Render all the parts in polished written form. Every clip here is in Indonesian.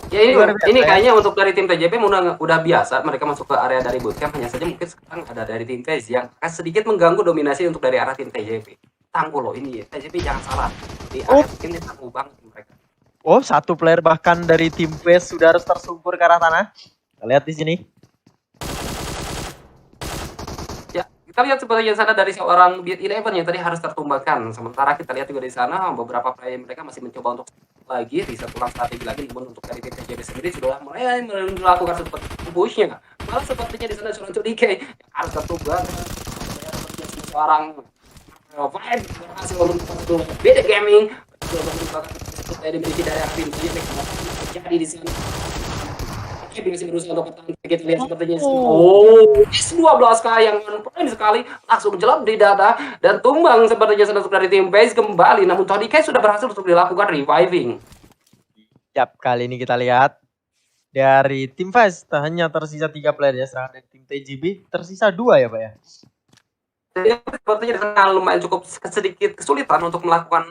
Ya ini ya. kayaknya untuk dari tim TJP udah biasa mereka masuk ke area dari bootcamp, hanya saja mungkin sekarang ada dari tim FaZe yang sedikit mengganggu dominasi untuk dari arah tim TJP. Tangguh loh ini ya, TJP jangan salah. Di area bootcamp ini tangguh banget mereka. Oh, satu player bahkan dari tim FaZe sudah harus tersungkur ke arah tanah. Kita lihat di sini. Ya, kita lihat seperti yang sana dari seorang Beat Eleven yang tadi harus tertumbangkan. Sementara kita lihat juga di sana beberapa player mereka masih mencoba untuk lagi reset ulang strategi lagi, namun untuk dari tim TJP sendiri sudah mulai melakukan seperti pushnya. Malah sepertinya di sana seorang DK yang harus tertumbangkan. Seorang Vibe berhasil untuk beda gaming dimiliki dari tim TJP jadi di sana masih berusaha untuk bertahan. Kita lihat sepertinya oh 12k yang poin sekali langsung jelap di dada dan tumbang sepertinya sedang dari tim base kembali, namun Tony Kai sudah berhasil untuk dilakukan reviving. Yap, kali ini kita lihat dari tim FaZe hanya tersisa 3 player ya, sedangkan dari tim TJB tersisa 2 ya Pak ya. Sepertinya lumayan cukup sedikit kesulitan untuk melakukan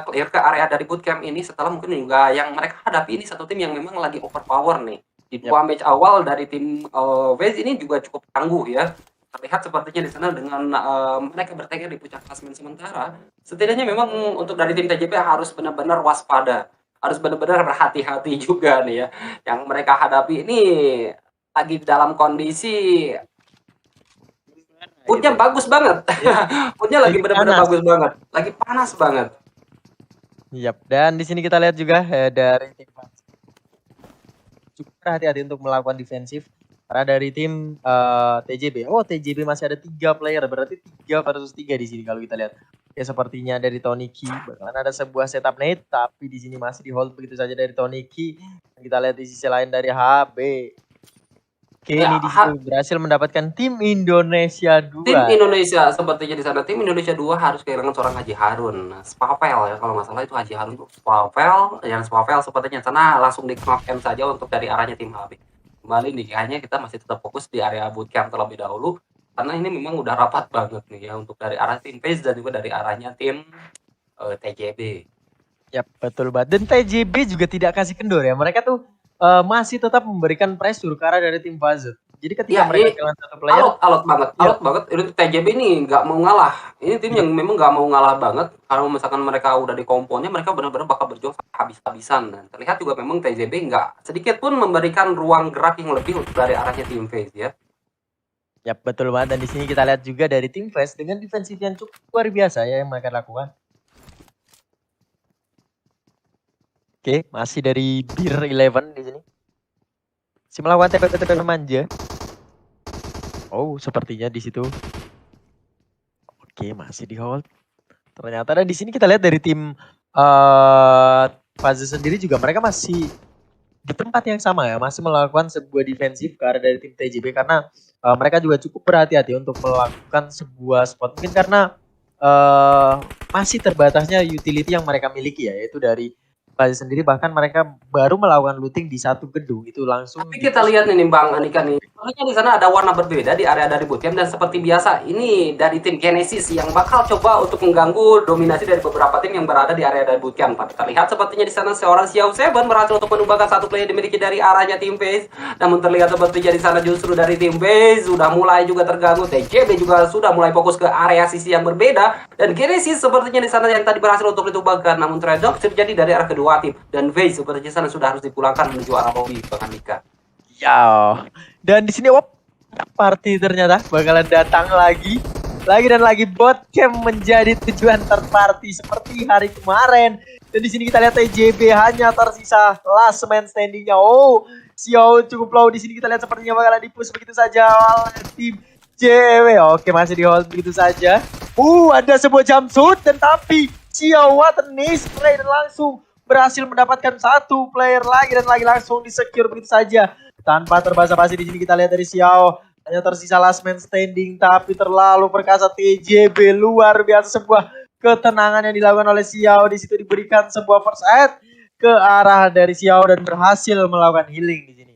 clear ke area dari bootcamp ini setelah mungkin juga yang mereka hadapi ini satu tim yang memang lagi overpower nih. Di dua match awal dari tim FaZe ini juga cukup tangguh ya. Terlihat sepertinya di sana dengan mereka bertengger di puncak klasemen sementara. Setidaknya memang untuk dari tim TJP harus benar-benar waspada. Harus benar-benar berhati-hati juga nih ya. Yang mereka hadapi ini lagi dalam kondisi moodnya bagus banget. Moodnya lagi benar-benar bagus banget. Lagi panas banget. Yap, dan di sini kita lihat juga dari tim cukup hati-hati untuk melakukan defensif. Karena dari tim TJB, TJB masih ada 3 player, berarti 3 versus 3 di sini kalau kita lihat. Ya sepertinya dari Tony Ki, bakalan ada sebuah setup nade, tapi di sini masih di hold begitu saja dari Tony Ki. Kita lihat di sisi lain dari HB. Oke, ini di situ berhasil mendapatkan tim Indonesia 2. Tim Indonesia sepertinya di sana tim Indonesia 2 harus kehilangan seorang Haji Harun. Spapel ya kalau nggak salah itu Haji Harun tuh Spapel, yang Spapel sepertinya sana langsung di knock M saja untuk dari arahnya tim HB. Kembali nih kayaknya kita masih tetap fokus di area bootcamp terlebih dahulu karena ini memang udah rapat banget nih ya untuk dari arah tim FaZe dan juga dari arahnya tim TJB. Ya betul banget. Dan TJB juga tidak kasih kendor ya. Mereka tuh masih tetap memberikan pressure ke arah dari tim FaZe. Jadi ketika mereka kehilangan satu player, alot banget. Ini TJB ini nggak mau ngalah. Ini tim yang memang nggak mau ngalah banget. Kalau misalkan mereka udah di komponya, mereka benar-benar bakal berjuang habis-habisan. Dan terlihat juga memang TJB nggak sedikit pun memberikan ruang gerak yang lebih untuk dari arahnya tim FaZe ya. Ya betul banget. Dan di sini kita lihat juga dari tim FaZe dengan defensif yang cukup luar biasa ya yang mereka lakukan. Oke, masih dari Beer 11 di sini. Si melakukan TP manja. Oh, sepertinya di situ. Oke, masih di hold. Ternyata di sini kita lihat dari tim FaZe sendiri juga mereka masih di tempat yang sama ya, masih melakukan sebuah defensif ke arah dari tim TJB karena mereka juga cukup berhati-hati untuk melakukan sebuah spot. Mungkin karena masih terbatasnya utility yang mereka miliki ya, yaitu dari FaZe sendiri, bahkan mereka baru melakukan looting di satu gedung itu langsung. Tapi kita lihat nih Bang Andika nih, sebenarnya di sana ada warna berbeda di area dari bootcamp dan seperti biasa ini dari tim Genesis yang bakal coba untuk mengganggu dominasi dari beberapa tim yang berada di area dari bootcamp. Tapi terlihat sepertinya di sana seorang Xiao Seven berhasil untuk menumbangkan satu player dimiliki dari arahnya tim FaZe. Namun terlihat sepertinya di sana justru dari tim FaZe sudah mulai juga terganggu. TJB juga sudah mulai fokus ke area sisi yang berbeda dan Genesis sepertinya di sana yang tadi berhasil untuk ditumbangkan. Namun trade-off terjadi dari arah kedua tim dan FaZe sepertinya sana sudah harus dipulangkan menuju arah lobby Bang Andika. Ya, dan di sini party ternyata bakalan datang lagi dan lagi bootcamp menjadi tujuan third party seperti hari kemarin. Dan di sini kita lihat TJB hanya tersisa last man standingnya. Oh, Xiao cukup low di sini kita lihat sepertinya bakalan dipush begitu saja oleh tim JW. Oke, masih di hold begitu saja. Ada sebuah jump shoot dan tapi Xiao Watenis play dan langsung berhasil mendapatkan satu player lagi dan lagi langsung di-secure begitu saja. Tanpa terbasa-basi di sini kita lihat dari Xiao hanya tersisa last man standing, tapi terlalu perkasa TJB, luar biasa sebuah ketenangan yang dilakukan oleh Xiao. Di situ diberikan sebuah first aid ke arah dari Xiao dan berhasil melakukan healing di sini.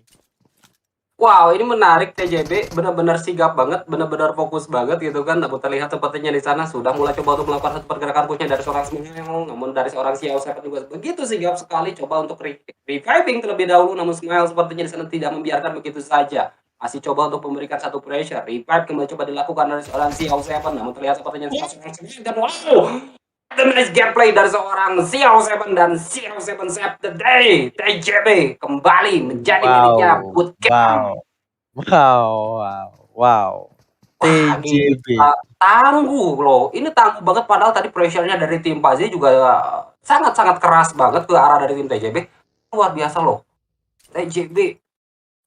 Wow, ini menarik TJB, benar-benar sigap banget, benar-benar fokus banget gitu kan. Namun terlihat sepertinya di sana sudah mulai coba untuk melakukan satu pergerakan pushnya dari seorang Smile, namun dari seorang Xiao Seven juga begitu sigap sekali coba untuk reviving terlebih dahulu, namun Smile sepertinya di sana tidak membiarkan begitu saja. Masih coba untuk memberikan satu pressure, revive kembali coba dilakukan dari seorang Xiao Seven, namun terlihat sepertinya seorang Smile dan wow, the nice gameplay dari seorang Xiao Seven dan Xiao Seven save the day. TJB kembali menjadi miliknya Wow, Bootcamp. wow, wow, wow, wow. Wah, TJB. gila, tangguh loh. Ini tangguh banget padahal tadi pressure-nya dari tim Pazi juga sangat-sangat keras banget ke arah dari tim TJB. Luar biasa loh. TJB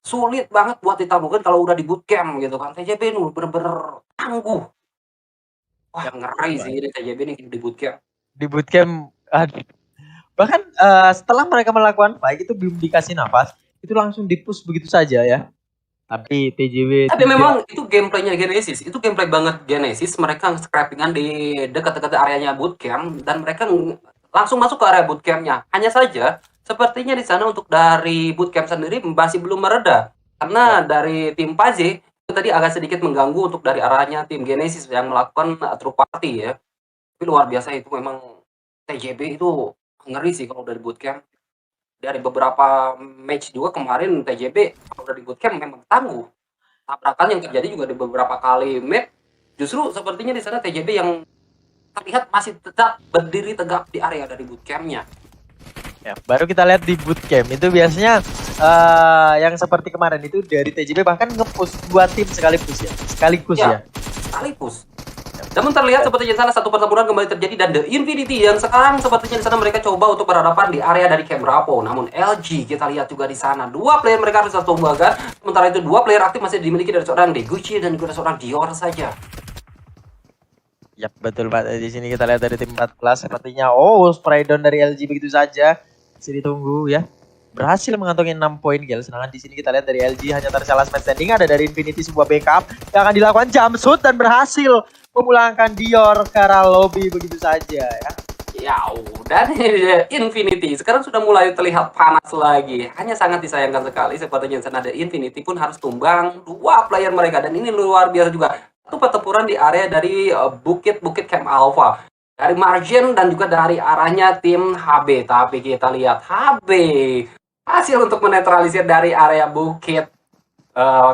sulit banget buat ditangguhkan kalau udah di bootcamp gitu kan. TJB ini bener-bener tangguh. Wah, Yap, ngeri betul sih ini TJB nih di bootcamp. di bootcamp bahkan setelah mereka melakukan fight itu belum dikasih nafas itu langsung di-push begitu saja ya, tapi TJW Tapi tidak. memang itu gameplaynya Genesis, itu gameplay banget Genesis. Mereka scrappingan di dekat-dekat areanya bootcamp dan mereka langsung masuk ke area bootcampnya. Hanya saja sepertinya di sana untuk dari bootcamp sendiri masih belum mereda karena Yap. dari tim Paze itu tadi agak sedikit mengganggu untuk dari arahnya tim Genesis yang melakukan true party ya. Tapi luar biasa itu memang TJB itu ngeri sih kalau dari bootcamp. Dari beberapa match juga kemarin TJB kalau udah di bootcamp memang tangguh. Tabrakan yang terjadi juga di beberapa kali map, justru sepertinya di sana TJB yang terlihat masih tetap berdiri tegak di area dari bootcampnya. Ya, baru kita lihat di bootcamp itu biasanya yang seperti kemarin itu dari TJB bahkan nge-push dua tim sekaligus ya. Sekaligus. Namun terlihat sepertinya di sana satu pertempuran kembali terjadi dan The Infinity yang sekarang sepertinya di sana mereka coba untuk berhadapan di area dari Camp Rapo. Namun LG kita lihat juga di sana dua player mereka harus tumbangkan. Sementara itu dua player aktif masih dimiliki dari seorang Deguchi dan juga seorang Dior saja. Yap, betul Pak. Di sini kita lihat dari tim 14 sepertinya spray down dari LG begitu saja. Masih ditunggu ya. Berhasil mengantongi 6 poin kill. Sedangkan di sini kita lihat dari LG hanya tersalah match standing, ada dari Infinity sebuah backup yang akan dilakukan jump shoot dan berhasil memulangkan Dior ke arah lobby begitu saja ya. Ya udah nih Infinity sekarang sudah mulai terlihat panas lagi. Hanya sangat disayangkan sekali sepertinya di sana ada Infinity pun harus tumbang dua player mereka dan ini luar biasa juga. Satu pertempuran di area dari bukit-bukit Camp Alpha. Dari Margin dan juga dari arahnya tim HB. Tapi kita lihat HB hasil untuk menetralisir dari area bukit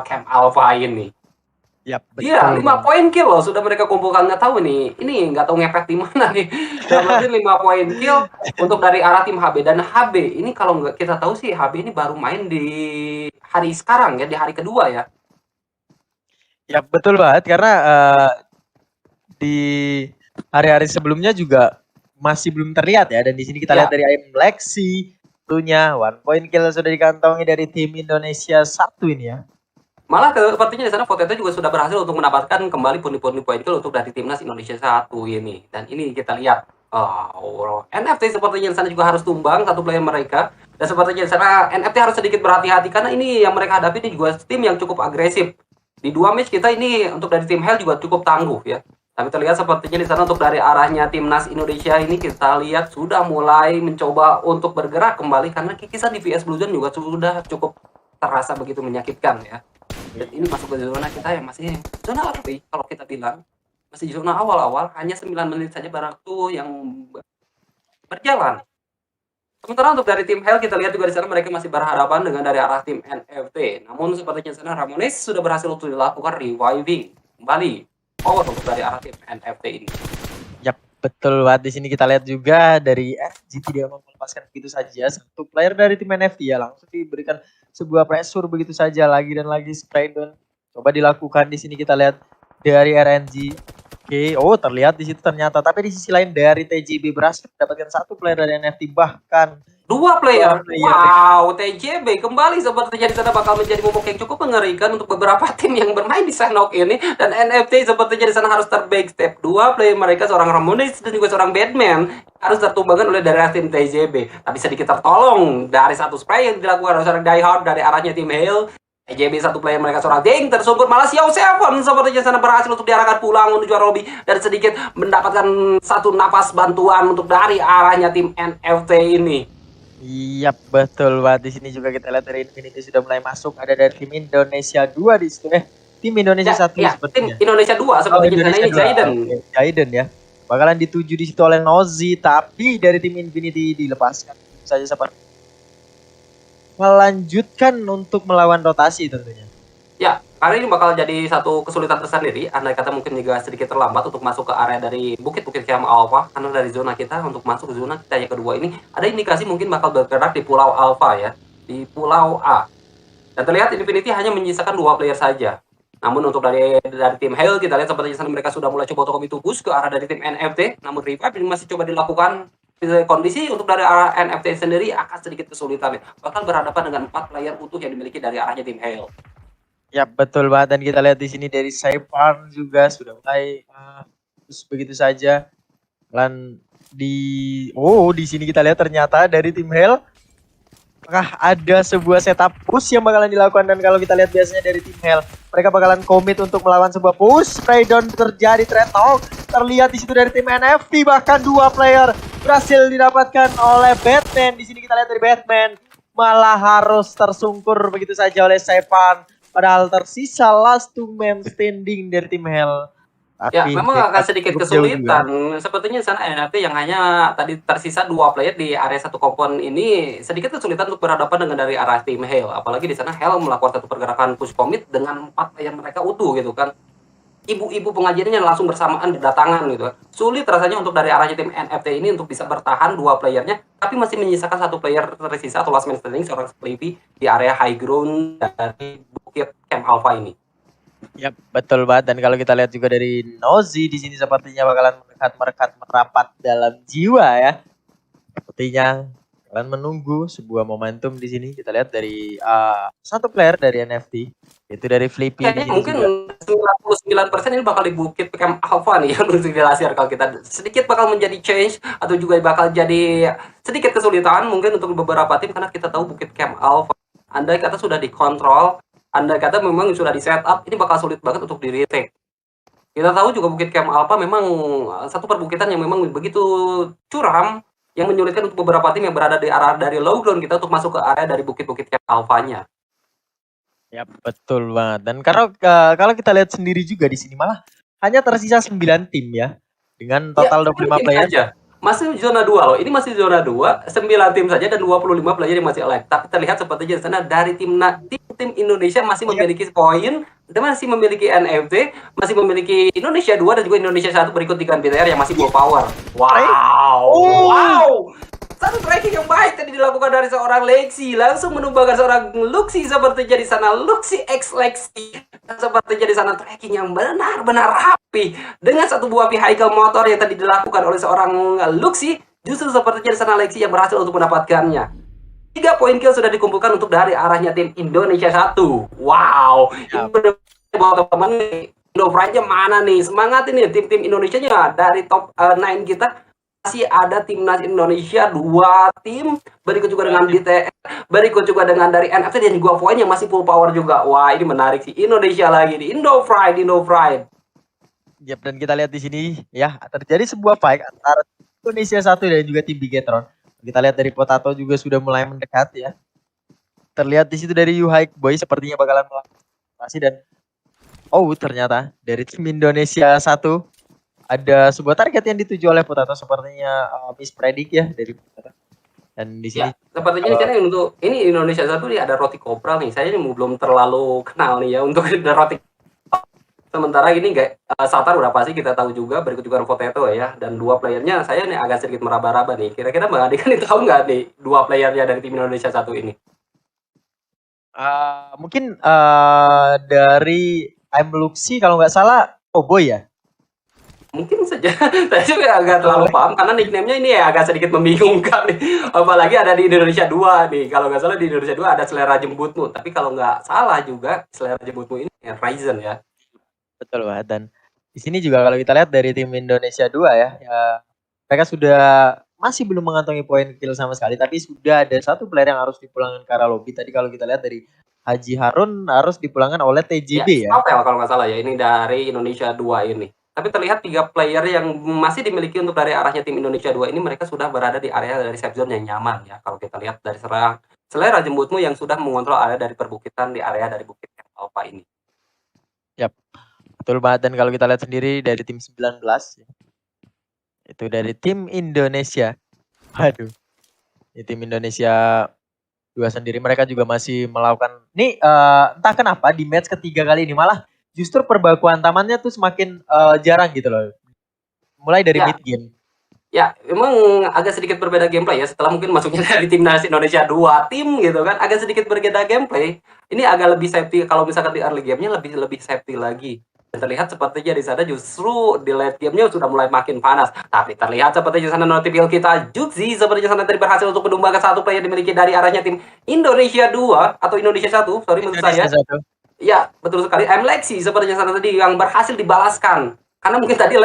Camp Alpha ini. Yap, betul. Iya, 5 poin kill loh sudah mereka kumpulkan. Nggak tahu nih, ini nggak tahu ngepet di mana nih. Dan 5 poin kill untuk dari arah tim HB. Dan HB ini kalau nggak kita tahu sih HB ini baru main di hari sekarang ya, di hari kedua ya. Ya betul banget karena di hari-hari sebelumnya juga masih belum terlihat ya, dan di sini kita lihat dari Ayam Lexi tentunya 1 point kill sudah dikantongi dari tim Indonesia 1 ini ya. Malah sepertinya di sana Potato juga sudah berhasil untuk mendapatkan kembali pundi-pundi poin kill untuk dari timnas Indonesia 1 ini. Dan ini kita lihat NFT sepertinya di sana juga harus tumbang satu player mereka. Dan sepertinya di sana NFT harus sedikit berhati-hati karena ini yang mereka hadapi ini juga tim yang cukup agresif. Di 2 match kita ini untuk dari tim Hell juga cukup tangguh ya. Tapi terlihat sepertinya di sana untuk dari arahnya timnas Indonesia ini kita lihat sudah mulai mencoba untuk bergerak kembali karena kikisan di VS Blue Zone juga sudah cukup terasa begitu menyakitkan ya. Dan ini masuk ke zona kita yang masih zona api kalau kita bilang masih zona awal-awal, hanya 9 menit saja waktu yang berjalan. Sementara untuk dari tim Hell kita lihat juga di sana mereka masih berhadapan dengan dari arah tim NFT. Namun sepertinya di sana Ramones sudah berhasil untuk dilakukan reviving kembali untuk dari arah tim NFT ini. Yap, betul banget. Di sini kita lihat juga dari FG tidak mau melepaskan begitu saja satu player dari tim NFT ya, langsung diberikan sebuah pressure begitu saja lagi dan lagi spray down. Coba dilakukan di sini kita lihat dari RNG. Oke, terlihat di situ ternyata. Tapi di sisi lain dari TJB berhasil mendapatkan satu player dari NFT, bahkan 2 player. Wow, TJB kembali sepertinya di sana bakal menjadi momok yang cukup mengerikan untuk beberapa tim yang bermain di Sanok ini. Dan NFT sepertinya di sana harus terbackstep. 2 player mereka, seorang Ramones dan juga seorang Batman, harus tertumbangkan oleh dari tim TJB. Tapi sedikit tertolong dari satu spray yang dilakukan oleh seorang Die Hard dari arahnya tim Hale. TJB satu player mereka seorang Ding tersungkur, malah Xiao Seven sepertinya sana berhasil untuk diarahkan pulang menuju lobby dan sedikit mendapatkan satu nafas bantuan untuk dari arahnya tim NFT ini. Iya betul banget. Di sini juga kita lihat dari Infinity sudah mulai masuk. Ada dari tim Indonesia 2 di situ. Tim Indonesia Ya, 1 ya, tim sepertinya. Indonesia 2 Oh sepertinya di sana Indonesia ini 2. Jaden. Oke. Jaden ya. Bakalan dituju di situ oleh Nozi. Tapi dari tim Infinity dilepaskan saja seperti melanjutkan untuk melawan rotasi tentunya. Ya, karena ini bakal jadi satu kesulitan tersendiri. Andai kata mungkin juga sedikit terlambat untuk masuk ke area dari bukit-bukit Camp Alpha, karena dari zona kita untuk masuk ke zona kita yang kedua ini ada indikasi mungkin bakal bergerak di Pulau Alpha ya, di Pulau A. Dan terlihat Infinity hanya menyisakan 2 player saja. Namun untuk dari tim Hale kita lihat sepertinya mereka sudah mulai coba untuk itu push ke arah dari tim NFT. Namun revive ini masih coba dilakukan. Kondisi untuk dari arah NFT sendiri akan sedikit kesulitan. Bakal berhadapan dengan 4 player utuh yang dimiliki dari arahnya tim Hale. Ya betul banget, dan kita lihat di sini dari Saipan juga sudah mulai terus begitu saja. Dan di sini kita lihat ternyata dari tim Hell apakah ada sebuah setup push yang bakalan dilakukan, dan kalau kita lihat biasanya dari tim Hell mereka bakalan komit untuk melawan sebuah push. Spray-down terjadi, threat talk terlihat di situ dari tim NFT, bahkan 2 player berhasil didapatkan oleh Batman. Di sini kita lihat dari Batman malah harus tersungkur begitu saja oleh Saipan. Padahal tersisa last 2 man standing dari tim Hell. Ya, Tapi memang akan sedikit kesulitan. juga. Sepertinya sana NFT yang hanya tadi tersisa 2 player di area satu kompon ini sedikit kesulitan untuk berhadapan dengan dari arah tim Hale. Apalagi di sana Hale melakukan satu pergerakan push commit dengan 4 player mereka utuh gitu kan. Ibu-ibu pengajiannya langsung bersamaan berdatangan gitu. Sulit rasanya untuk dari arahnya tim NFT ini untuk bisa bertahan 2 playernya, tapi masih menyisakan 1 player tersisa atau last man standing seorang Spliffy di area high ground dari bukit Camp Alpha ini. Ya betul banget, dan kalau kita lihat juga dari Nozi di sini sepertinya bakalan merekat merapat dalam jiwa ya. Sepertinya kalian menunggu sebuah momentum di sini. Kita lihat dari satu player dari NFT, itu dari Flippy. Kayaknya mungkin juga 99% ini bakal di bukit Camp Alpha nih yang untuk dilansir. Kalau kita sedikit bakal menjadi change atau juga bakal jadi sedikit kesulitan mungkin untuk beberapa tim, karena kita tahu bukit Camp Alpha andai kata sudah dikontrol, andai kata memang sudah di setup, ini bakal sulit banget untuk di retake. Kita tahu juga bukit Camp Alpha memang satu perbukitan yang memang begitu curam, yang menyulitkan untuk beberapa tim yang berada di arah dari low ground kita untuk masuk ke area dari bukit-bukit Camp Alpha-nya. Ya betul banget. Dan kalau kita lihat sendiri juga di sini malah hanya tersisa 9 tim ya, dengan total ya, 25 player. Aja. Masih zona 2 loh. Ini masih zona 2, 9 tim saja dan 25 player yang masih alive. Tapi terlihat sepertinya di sana dari tim Indonesia masih memiliki poin, masih memiliki NFT, masih memiliki Indonesia 2 dan juga Indonesia 1 berikut dengan BTR yang masih full power. Wow. Wow. Satu tracking yang baik tadi dilakukan dari seorang Lexi, langsung menumbangkan seorang Luxi seperti jadi sana Luxi X Lexi, seperti jadi sana tracking yang benar-benar rapi dengan satu buah vehicle motor yang tadi dilakukan oleh seorang Luxi, justru seperti jadi sana Lexi yang berhasil untuk mendapatkannya. 3 poin kill sudah dikumpulkan untuk dari arahnya tim Indonesia 1. Wow, ini buat teman-teman Indofranya mana nih? Semangat ini tim-tim Indonesianya dari top 9 kita. Masih ada timnas Indonesia 2 tim, berikut juga dengan BTR, berikut juga dengan dari NFT dan juga poin yang masih full power juga. Wah, ini menarik sih. Indonesia lagi di Indofried. Yap, dan kita lihat di sini ya terjadi sebuah fight antara Indonesia 1 dan juga tim Bigetron. Kita lihat dari Potato juga sudah mulai mendekat ya. Terlihat di situ dari Hike Boy sepertinya bakalan melakukan dan ternyata dari tim Indonesia 1 ada sebuah target yang dituju oleh Potato, sepertinya mispredik ya dari Potato. Dan di sini ya, sepertinya di sini untuk ini Indonesia 1 nih ada Roti Kopral nih. Saya ini belum terlalu kenal nih ya untuk Roti. Sementara ini Satar udah pasti kita tahu juga, berikut juga Potato ya, dan 2 playernya saya nih agak sedikit meraba-raba nih. Kira-kira Mbak Adi kan tahu nggak nih 2 playernya dari tim Indonesia 1 ini? Mungkin dari I'm Luxi kalau nggak salah Boy ya. Mungkin saja. Saya juga agak terlalu paham karena nickname-nya ini ya agak sedikit membingungkan nih. Apalagi ada di Indonesia 2 nih. Kalau nggak salah di Indonesia 2 ada Selera Jembutmu. Tapi kalau nggak salah juga Selera Jembutmu ini Ryzen ya. Betul banget. Dan di sini juga kalau kita lihat dari tim Indonesia 2 ya, mereka sudah masih belum mengantongi poin kill sama sekali, tapi sudah ada satu player yang harus dipulangkan ke arah lobby. Tadi kalau kita lihat dari Haji Harun harus dipulangkan oleh TJB ya. Hotel kalau nggak salah ya, ini dari Indonesia 2 ini. Tapi terlihat 3 player yang masih dimiliki untuk dari arahnya tim Indonesia 2 ini mereka sudah berada di area dari safe zone yang nyaman ya. Kalau kita lihat dari selera jembutmu yang sudah mengontrol area dari perbukitan di area dari Bukit Alpha ini. Yap, betul banget. Dan kalau kita lihat sendiri dari tim 19 itu dari tim Indonesia. Aduh. Di tim Indonesia 2 sendiri mereka juga masih melakukan entah kenapa di match ketiga kali ini malah justru perbakuan tamannya tuh semakin jarang gitu loh. Mulai dari mid game. Ya, memang agak sedikit berbeda gameplay ya setelah mungkin masuknya dari timnas Indonesia 2 tim gitu kan, agak sedikit berbeda gameplay. Ini agak lebih safety kalau misalkan di early game-nya lebih safety lagi. Dan terlihat sepertinya di sana justru di late game-nya sudah mulai makin panas. Tapi terlihat sepertinya di sana notifil kita Juxi sepertinya sana tadi berhasil untuk menumbangkan satu player dimiliki dari arahnya tim Indonesia 2 atau Indonesia 1, sorry maksud saya. Ya, betul sekali. Lexi sepertinya sana tadi yang berhasil dibalaskan. Karena mungkin tadi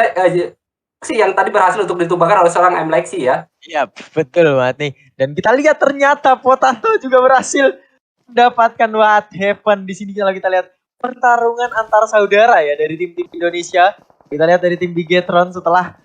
yang tadi berhasil untuk ditumbangkan oleh seorang Lexi ya. Iya, betul banget nih. Dan kita lihat ternyata Potato juga berhasil mendapatkan what happened di sini. Kalau kita lihat pertarungan antar saudara ya dari tim-tim Indonesia. Kita lihat dari tim Bigetron setelah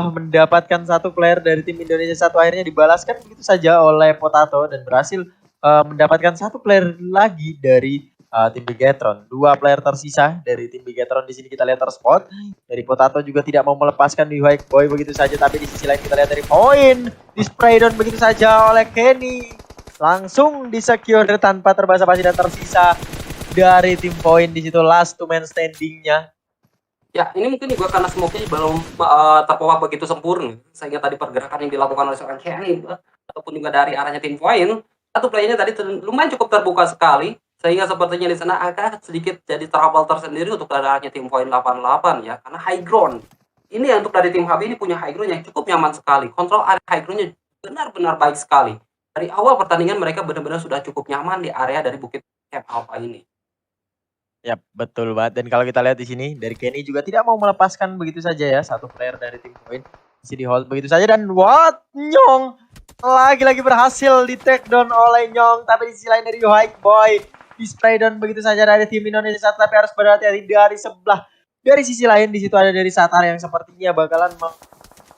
mendapatkan satu player dari tim Indonesia 1 akhirnya dibalaskan begitu saja oleh Potato dan berhasil mendapatkan satu player lagi dari tim Bigetron. 2 player tersisa dari tim Bigetron di sini kita lihat terspot. Dari Potato juga tidak mau melepaskan di White Boy begitu saja, tapi di sisi lain kita lihat dari Point di spray down begitu saja oleh Kenny. Langsung di-secure tanpa terbasa-basi dan tersisa dari tim Point di situ last to man standing-nya. Ya, ini mungkin juga karena smoke-nya belum terpowak begitu sempurna. Sehingga tadi pergerakan yang dilakukan oleh seorang Kenny ataupun juga dari arahnya tim Point, satu playernya tadi lumayan cukup terbuka sekali. Sehingga sepertinya di sana agak sedikit jadi trouble tersendiri untuk arahnya tim Point 88 ya. Karena high ground. Ini untuk dari tim HB ini punya high ground yang cukup nyaman sekali. Kontrol area high ground-nya benar-benar baik sekali. Dari awal pertandingan mereka benar-benar sudah cukup nyaman di area dari Bukit Camp Alpha ini. Ya, betul banget. Dan kalau kita lihat di sini dari Kenny juga tidak mau melepaskan begitu saja ya satu player dari tim Point. Masih di hold begitu saja dan Nyong lagi-lagi berhasil di take down oleh Nyong, tapi di sisi lain dari White Boy di spray down begitu saja dari tim Indonesia 1, tapi harus berhati-hati dari sebelah. Dari sisi lain di situ ada dari Satar yang sepertinya bakalan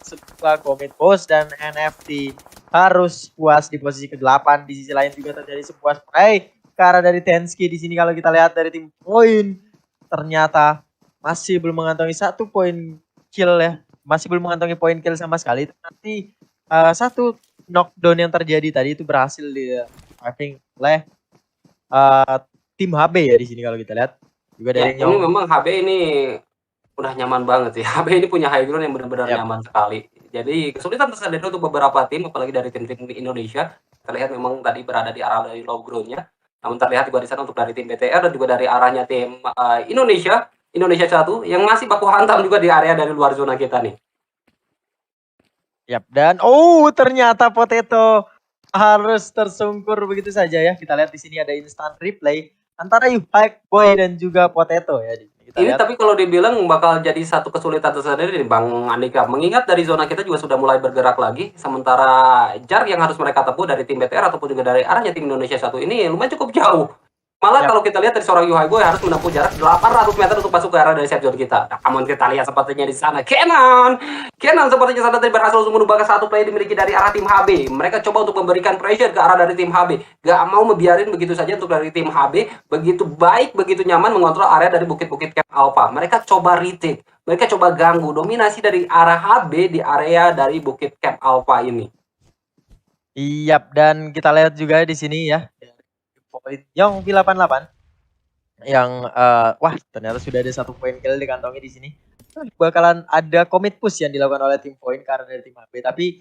sebuah commit post dan NFT harus puas di posisi ke-8. Di sisi lain juga terjadi sebuah spray karena dari Tenski di sini kalau kita lihat dari tim Point ternyata masih belum mengantongi 1 poin kill ya. Masih belum mengantongi poin kill sama sekali. Nanti satu knockdown yang terjadi tadi itu berhasil di driving oleh tim HB ya di sini kalau kita lihat. Juga dari ini memang HB ini udah nyaman banget sih. HB ini punya high ground yang benar-benar nyaman sekali. Jadi kesulitan tersendiri untuk beberapa tim, apalagi dari tim-tim di Indonesia. Terlihat memang tadi berada di arah dari low ground-nya. Namun terlihat juga di sana untuk dari tim BTR dan juga dari arahnya tim Indonesia 1 yang masih baku hantam juga di area dari luar zona kita nih. Yap, dan ternyata Potato harus tersungkur begitu saja ya. Kita lihat di sini ada instant replay antara White Boy dan juga Potato ya. Ini tapi kalau dibilang bakal jadi satu kesulitan tersendiri nih Bang Andika. Mengingat dari zona kita juga sudah mulai bergerak lagi. Sementara jarak yang harus mereka tempuh dari tim BTR ataupun juga dari arahnya tim Indonesia 1 ini lumayan cukup jauh. Malah kalau kita lihat dari seorang Yuhai Boy harus menempuh jarak 800 meter untuk masuk ke arah dari safe zone kita. Namun kita lihat sepertinya di sana Kenan sepertinya sana tadi berhasil untuk menumbangkan satu player dimiliki dari arah tim HB. Mereka coba untuk memberikan pressure ke arah dari tim HB. Gak mau membiarin begitu saja untuk dari tim HB begitu baik, begitu nyaman mengontrol area dari bukit-bukit Camp Alpha. Mereka coba retake, mereka coba ganggu dominasi dari arah HB di area dari bukit Camp Alpha ini. Iya, dan kita lihat juga di sini ya. Yang P88 yang wah ternyata sudah ada 1 poin kill dikantongi di sini. Bakalan ada commit push yang dilakukan oleh tim Point karena dari tim HB, tapi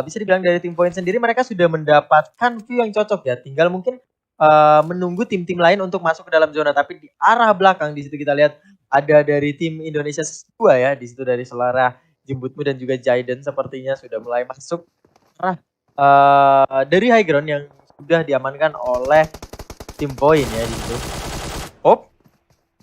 bisa dibilang dari tim Point sendiri mereka sudah mendapatkan view yang cocok ya. Tinggal mungkin menunggu tim-tim lain untuk masuk ke dalam zona, tapi di arah belakang di situ kita lihat ada dari tim Indonesia 2 ya. Di situ dari Selera Jembutmu dan juga Jaiden sepertinya sudah mulai masuk arah dari high ground yang sudah diamankan oleh tim Point ya di situ.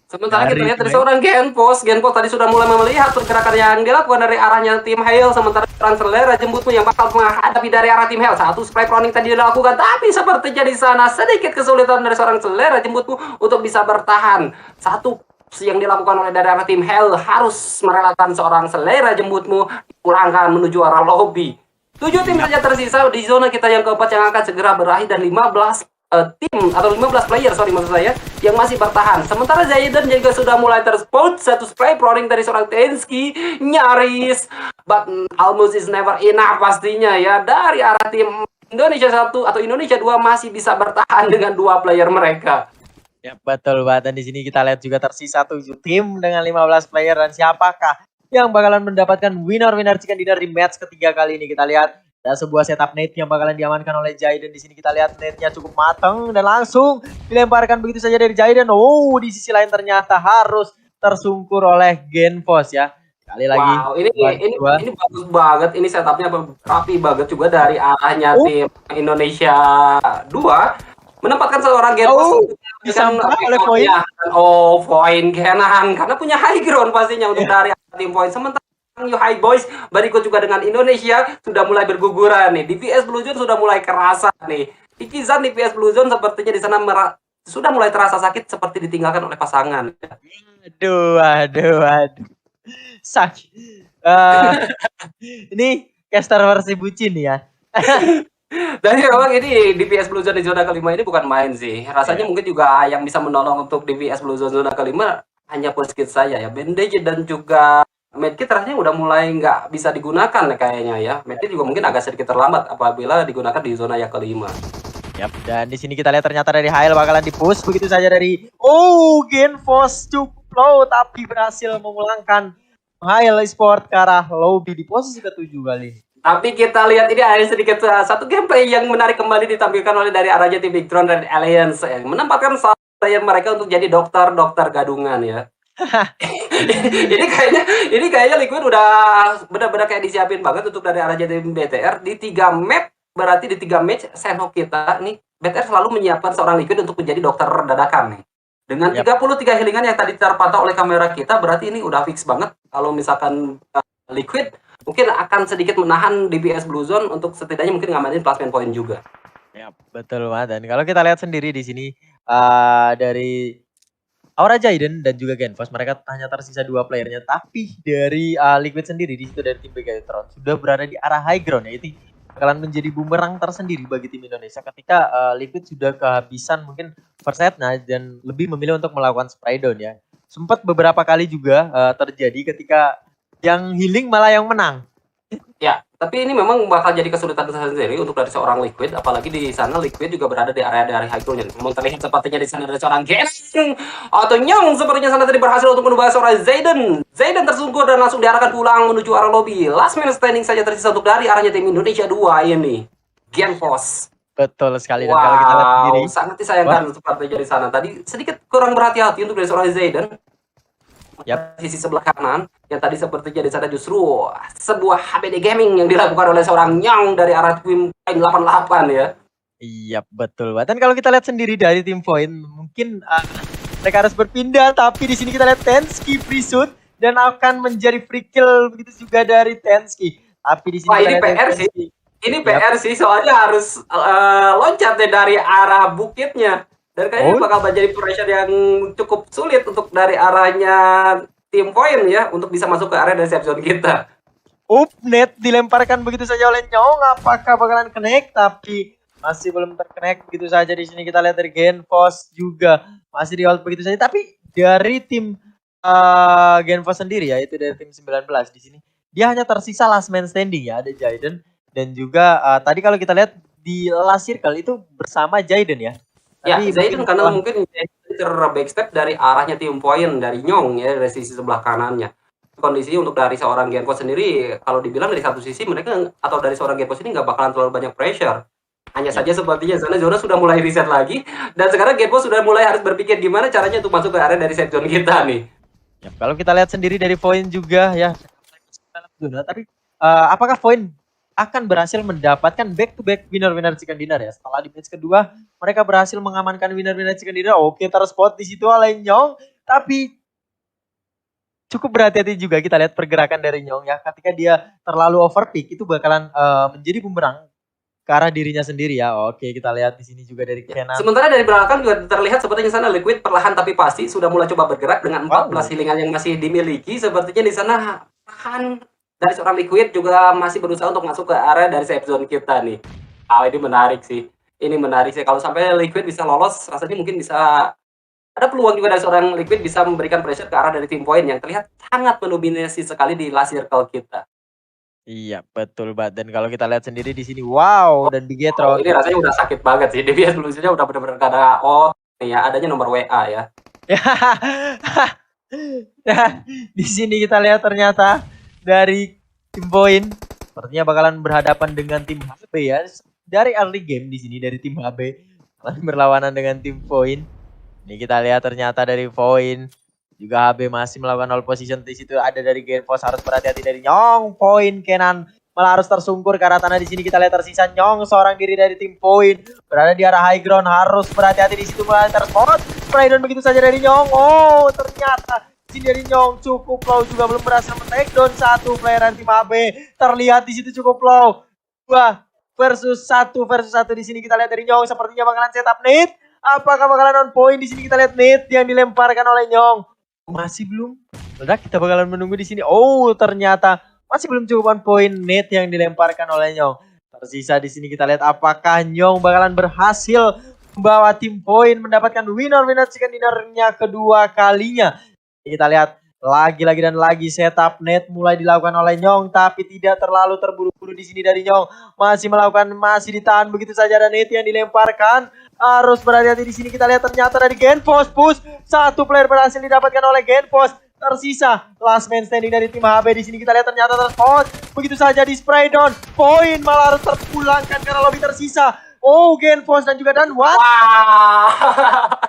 Sementara kita lihat dari seorang Genpos tadi sudah mulai melihat pergerakan yang dilakukan dari arahnya tim Hale. Sementara seorang Selera Jembutmu yang bakal menghadapi dari arah tim Hale. Satu spray proning tadi dilakukan, tapi sepertinya di sana sedikit kesulitan dari seorang Selera Jembutmu untuk bisa bertahan. Satu yang dilakukan oleh dari arah tim Hell harus merelakan seorang selera jemputmu dipulangkan menuju arah lobby. 7 tim saja tersisa di zona kita yang keempat yang akan segera berakhir dan 15 tim atau 15 player maksud saya yang masih bertahan. Sementara Zayden juga sudah mulai terspot satu spray proring dari seorang Tensky nyaris, but almost is never enough pastinya ya. Dari arah tim Indonesia 1 atau Indonesia 2 masih bisa bertahan dengan 2 player mereka. Ya betul banget, dan di sini kita lihat juga tersisa 7 tim dengan 15 player, dan siapakah yang bakalan mendapatkan winner chicken dinner di match ketiga kali ini. Kita lihat ada sebuah setup nade yang bakalan diamankan oleh Jayden. Di sini kita lihat nade-nya cukup matang dan langsung dilemparkan begitu saja dari Jayden. Oh, di sisi lain ternyata harus tersungkur oleh Genfos ya. Sekali lagi. Wow, ini bagus banget. Ini setupnya rapi banget juga dari arahnya tim Indonesia 2 menempatkan seorang Genfos bisa oleh poin. Oh, poin Kenan karena punya high ground pastinya untuk dari tim poin. Sementara High Boys berikut juga dengan Indonesia sudah mulai berguguran nih. Di VS Blue Zone sudah mulai kerasa nih. Ikizan di VS Blue Zone sepertinya di sana sudah mulai terasa sakit seperti ditinggalkan oleh pasangan. Aduh. Sakit. Ini caster versi bucin ya. Dan memang ini di VS Blue Zone di zona kelima ini bukan main sih. Rasanya mungkin juga yang bisa menolong untuk di VS Blue Zone zona kelima hanya puskit saya ya. Bandage dan juga medkit rasanya udah mulai nggak bisa digunakan kayaknya ya. Medkit juga mungkin agak sedikit terlambat apabila digunakan di zona yang kelima. Yap, dan di sini kita lihat ternyata dari Hail bakalan di-push begitu saja dari Genfos cukup low tapi berhasil memulangkan Hail Esport ke arah lobby di posisi ke-7 kali ini. Tapi kita lihat ini ada sedikit satu gameplay yang menarik kembali ditampilkan oleh dari arahnya tim Victron dan Alliance yang menempatkan player mereka untuk jadi dokter gadungan ya. ini kayaknya Liquid udah benar-benar kayak disiapin banget untuk dari arahnya tim BTR di 3 map, berarti di 3 match Senhok kita nih BTR selalu menyiapkan seorang Liquid untuk menjadi dokter dadakan nih. Dengan 33 healingan yang tadi terpantau oleh kamera kita, berarti ini udah fix banget kalau misalkan Liquid mungkin akan sedikit menahan DPS Blue Zone untuk setidaknya mungkin ngamanin placement point juga. Ya, betul banget. Dan kalau kita lihat sendiri di sini dari Aura Jayden dan juga Genfos, mereka hanya tersisa 2 playernya, tapi dari Liquid sendiri di situ dari tim Begatron sudah berada di arah high ground, yaitu bakalan menjadi bumerang tersendiri bagi tim Indonesia ketika Liquid sudah kehabisan mungkin first setnya dan lebih memilih untuk melakukan spray down ya. Sempat beberapa kali juga terjadi ketika yang healing malah yang menang. Ya, tapi ini memang bakal jadi kesulitan tersendiri untuk dari seorang Liquid, apalagi di sana Liquid juga berada di area dari high ground. Namun terlihat sepertinya di sana ada seorang Genfos atau Nyong sepertinya sana tadi berhasil untuk mengubah seorang Zayden. Zayden tersungkur dan langsung diarahkan pulang menuju arah lobby. Last man standing saja tersisa untuk dari arahnya tim Indonesia 2 ini. Genfos. Betul sekali. Dan kalau kita lihat sendiri, sangat disayangkan sepertinya di sana. Tadi sedikit kurang berhati-hati untuk dari seorang Zayden. Sisi sebelah kanan yang tadi sepertinya di sana justru sebuah HBD gaming yang dilakukan oleh seorang Nyong dari arah tim 88 ya. Iya betul banget. Dan kalau kita lihat sendiri dari tim Void, mungkin mereka harus berpindah, tapi di sini kita lihat Tensky free shoot dan akan menjadi free kill begitu juga dari Tensky. Tapi di sini ini PR sih. Ini PR sih, soalnya harus loncat dari arah bukitnya. Dan kayaknya bakal menjadi pressure yang cukup sulit untuk dari arahnya tim Point ya untuk bisa masuk ke area dari safe zone kita. Net dilemparkan begitu saja oleh Nyong, apakah bakalan connect? Tapi masih belum terconnect begitu saja. Di sini kita lihat dari Genfos juga masih di hold begitu saja. Tapi dari tim Genfos sendiri ya, itu dari tim 19 di sini dia hanya tersisa last man standing ya, ada Jayden dan juga tadi kalau kita lihat di last circle itu bersama Jayden ya. Ya, Zayden karena mungkin backstep dari arahnya tim Point dari Nyong ya, dari sisi sebelah kanannya. Kondisi untuk dari seorang Genfos sendiri, kalau dibilang dari satu sisi mereka atau dari seorang Genfos ini nggak bakalan terlalu banyak pressure. Hanya saja sepertinya sana zona sudah mulai reset lagi dan sekarang Genfos sudah mulai harus berpikir gimana caranya untuk masuk ke area dari safe zone kita nih. Ya, kalau kita lihat sendiri dari Point juga ya, tapi apakah Point akan berhasil mendapatkan back-to-back winner chicken dinner ya. Setelah di match kedua, mereka berhasil mengamankan winner chicken dinner. Oke, terspot di situ oleh Nyong, tapi cukup berhati-hati juga kita lihat pergerakan dari Nyong ya. Ketika dia terlalu overpick, itu bakalan menjadi bumerang ke arah dirinya sendiri ya. Oke, kita lihat di sini juga dari Kenan. Sementara dari belakang juga terlihat sepertinya sana Liquid perlahan tapi pasti sudah mulai coba bergerak dengan 14 healingan yang masih dimiliki. Sepertinya di sana perlahan dari seorang Liquid juga masih berusaha untuk masuk ke area dari safe zone kita nih. Ini menarik sih. Ini menarik sih. Kalau sampai Liquid bisa lolos, rasanya mungkin bisa ada peluang juga dari seorang Liquid bisa memberikan pressure ke arah dari tim point yang terlihat sangat mendominasi sekali di last circle kita. Iya, betul banget. Dan kalau kita lihat sendiri di sini, wow, dan Bigetron. Ini rasanya udah sakit banget sih. DBS dulunya udah benar-benar gak ada nih ya, adanya nomor WA ya. Nah, di sini kita lihat ternyata dari tim Point sepertinya bakalan berhadapan dengan tim HB ya. Dari early game di sini dari tim HB berlawanan dengan tim Point. Ini kita lihat ternyata dari Point juga HB masih melakukan all position. Di situ ada dari Genfos, harus berhati-hati dari Nyong. Point Kenan malah harus tersungkur ke arah tanah. Di sini kita lihat tersisa Nyong seorang diri dari tim Point berada di arah high ground, harus berhati-hati di situ mulai terspot. Spraydon begitu saja dari Nyong. Oh, ternyata di sini dari Nyong cukup low juga belum berhasil men-take down satu player tim HB. Terlihat di situ cukup low. 2 versus 1 di sini kita lihat dari Nyong sepertinya bakalan setup nade. Apakah bakalan on point? Di sini kita lihat nade yang dilemparkan oleh Nyong. Masih belum. Ledak, kita bakalan menunggu di sini. Oh, ternyata masih belum cukup on point nade yang dilemparkan oleh Nyong. Tersisa di sini kita lihat apakah Nyong bakalan berhasil membawa tim Point mendapatkan winner chicken dinnernya kedua kalinya. Kita lihat lagi setup net mulai dilakukan oleh Nyong, tapi tidak terlalu terburu-buru di sini dari Nyong. Masih ditahan begitu saja, dan net yang dilemparkan. Harus berhati-hati di sini. Kita lihat ternyata dari Genfos push. Satu player berhasil didapatkan oleh Genfos. Tersisa last man standing dari tim HB. Di sini kita lihat ternyata terspot. Begitu saja di spray down. Point malah harus terpulangkan karena lobby tersisa. Oh, Genfos dan juga Danwat. Wah.